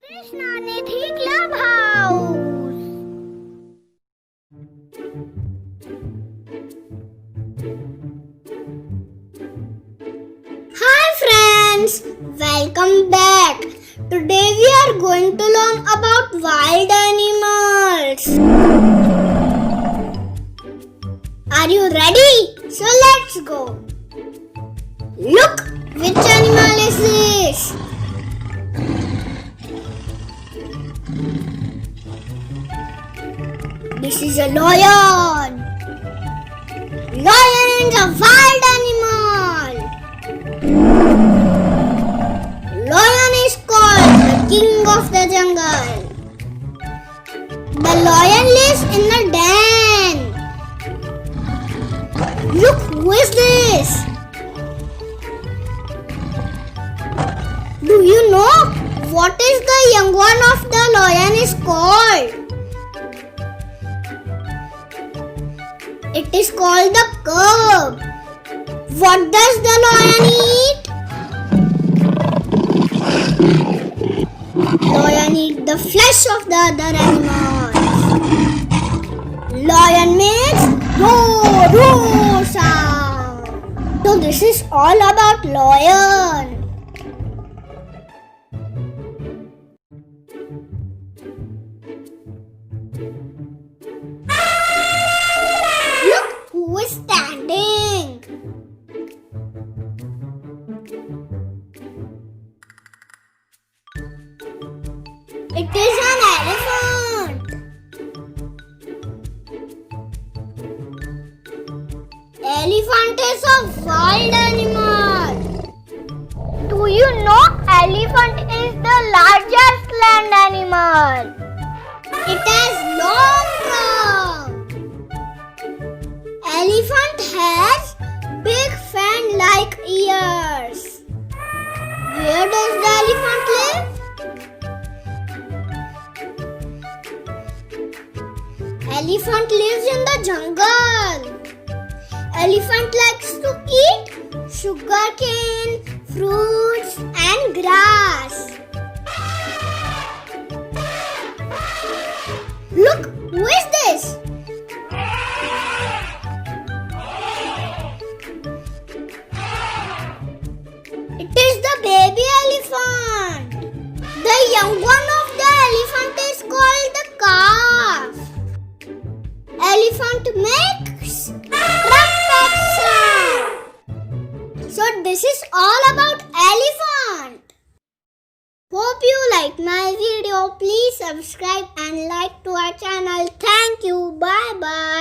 Krishna Nidhi Clubhouse. Hi friends, welcome back. Today we are going to learn about wild animals. Are you ready? So let's go. Look, which animal is this? This is a lion. Lion is a wild animal. Lion is called the king of the jungle. The lion lives in a den. Look, who is this? Do you know what is the young one of the lion is called? It is called the cub. What does the lion eat? Lion eats the flesh of the other animals. Lion makes roar, roar sound. So this is all about lion. Who is standing? It is an elephant. Elephant is a wild animal. Do you know elephant is the largest land animal? It has long trunk. Elephant has big fan-like ears. Where does the elephant live? Elephant lives in the jungle. Elephant likes to eat sugarcane, fruits and grass. Look, who is this? It is the baby elephant. The young one of the elephant is called the calf. Elephant makes trumpet sound. So this is all about elephant. Hope you like my video. Please subscribe and like to our channel. Thank you. Bye bye.